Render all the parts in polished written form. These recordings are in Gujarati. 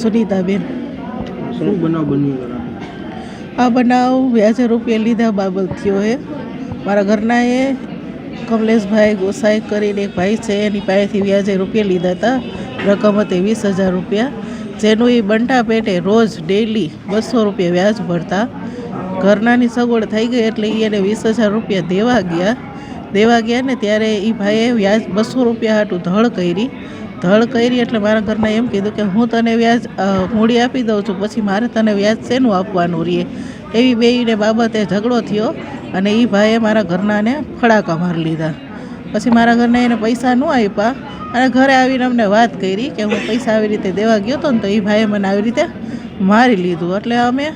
સુનીતાબેન. શું બનાવ બન્યો? આ બનાવ વ્યાજે રૂપિયા લીધા બાબત થયો છે. મારા ઘરના એ કમલેશભાઈ ગોસાઈ કરીને એક ભાઈ છે, એની પાસેથી વ્યાજે રૂપિયા લીધા હતા. રકમ હતી 20,000 રૂપિયા, જેનું એ બંટા પેટે રોજ ડેઈલી 200 રૂપિયા વ્યાજ ભરતા. ઘરનાની સગવડ થઈ ગઈ એટલે એને 20,000 રૂપિયા દેવા ગયા ને ત્યારે એ ભાઈએ વ્યાજ 200 રૂપિયા હાટું ધળ કરી એટલે મારા ઘરના એમ કીધું કે હું તને વ્યાજ મૂડી આપી દઉં છું, પછી મારે તને વ્યાજ શેનું આપવાનું રહીએ. એવી બેયને બાબતે ઝઘડો થયો અને એ ભાઈએ મારા ઘરનાને ફડાકા મારી લીધા. પછી મારા ઘરના એને પૈસા ન આપ્યા અને ઘરે આવીને અમને વાત કરી કે હું પૈસા આવી રીતે દેવા ગયો હતો ને તો એ ભાઈએ મને આવી રીતે મારી લીધું. એટલે અમે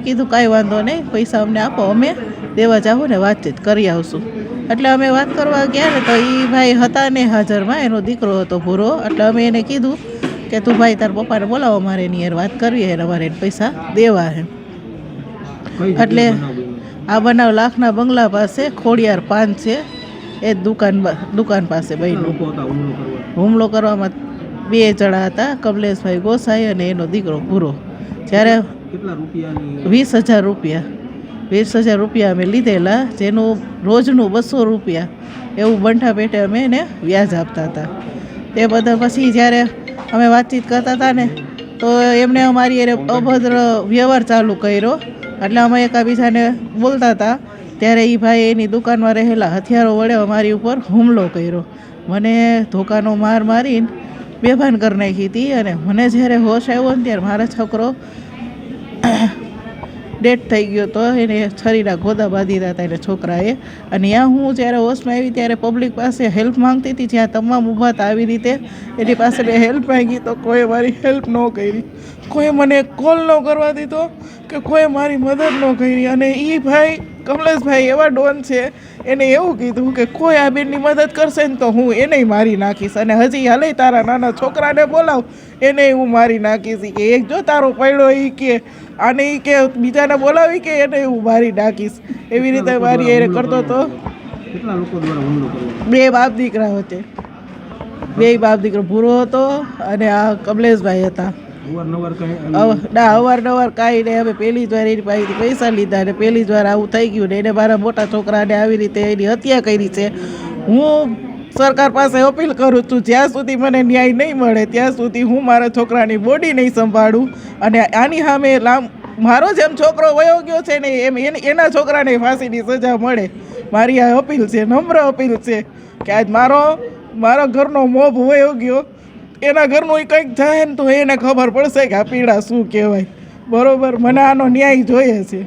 કીધું કાંઈ વાંધો નહીં, પૈસા અમને આપો, અમે દેવા જાઉં ને વાતચીત કરી આવશું. એટલે અમે વાત કરવા ગયા ને તો એ ભાઈ હતા ને હાજરમાં, એનો દીકરો હતો ભૂરો. એટલે અમે એને કીધું કે તું ભાઈ તાર પપ્પાને બોલાવો, મારે એની યાર વાત કરવી છે, અમારે એને પૈસા દેવા છે. એટલે આ બનાવ લાખના બંગલા પાસે ખોડિયાર પાન છે એ દુકાન પાસે બન્યું. હુમલો કરવામાં 2 જણા હતા, કમલેશભાઈ ગોસાઈ અને એનો દીકરો ભૂરો. જ્યારે 20,000 રૂપિયા અમે લીધેલા, જેનું રોજનું 200 રૂપિયા એવું બંઠા પેટે અમે એને વ્યાજ આપતા હતા. તે બધા પછી જ્યારે અમે વાતચીત કરતા હતા ને તો એમણે અમારી એને અભદ્ર વ્યવહાર ચાલુ કર્યો. એટલે અમે એકબીજાને બોલતા હતા ત્યારે એ ભાઈ એની દુકાનમાં રહેલા હથિયારો વડે અમારી ઉપર હુમલો કર્યો. મને ધોકાનો માર મારીને બેભાન કરી નાખી હતી અને મને જ્યારે હોશ આવ્યો ને ત્યારે મારો છોકરો ડેથ થઈ ગયો હતો. એને છરીના ગોદા બાંધી હતા એને છોકરાએ. અને ત્યાં હું જ્યારે હોશમાં આવી ત્યારે પબ્લિક પાસે હેલ્પ માંગતી હતી, જ્યાં તમામ ઊભા હતા આવી રીતે એની પાસે મેં હેલ્પ માંગી તો કોઈ મારી હેલ્પ ન કરી, કોઈ મને કોલ ન કરવા દીધો કે કોઈ મારી મદદ ન કરી. અને એ ભાઈ કમલેશભાઈ એવા ડોન છે, એને એવું કીધું કે કોઈ આ બેનની મદદ કરશે ને તો હું એને મારી નાખીશ, અને હજી હાલે તારા નાના છોકરાને બોલાવ એને હું મારી નાખીશ. કે એક જો તારો પડ્યો એ કે આને એ કે બીજાને બોલાવી કે એને હું મારી નાખીશ. એવી રીતે મારી એને કરતો હતો. 2 બાપ દીકરા હતા, 2 બાપ દીકરો ભૂરો હતો અને આ કમલેશભાઈ હતા. અવારનવાર કાંઈ નહીં. હવે પહેલી જ વાર એની પાસેથી પૈસા લીધા ને પહેલી જ વાર આવું થઈ ગયું ને એને મારા મોટા છોકરાને આવી રીતે એની હત્યા કરી છે. હું સરકાર પાસે અપીલ કરું છું, જ્યાં સુધી મને ન્યાય નહીં મળે ત્યાં સુધી હું મારા છોકરાની બોડી નહીં સંભાળું. અને આની સામે મારો જેમ છોકરો વયો ગયો છે ને એમ એના છોકરાને ફાંસીની સજા મળે. મારી આ અપીલ છે, નમ્ર અપીલ છે કે આજ મારો ઘરનો મોભ વયો ગયો, એના ઘરનું કંઈક જાય ને તો એને ખબર પડશે કે આ પીડા શું કહેવાય. બરોબર, મને આનો ન્યાય જોઈએ છે.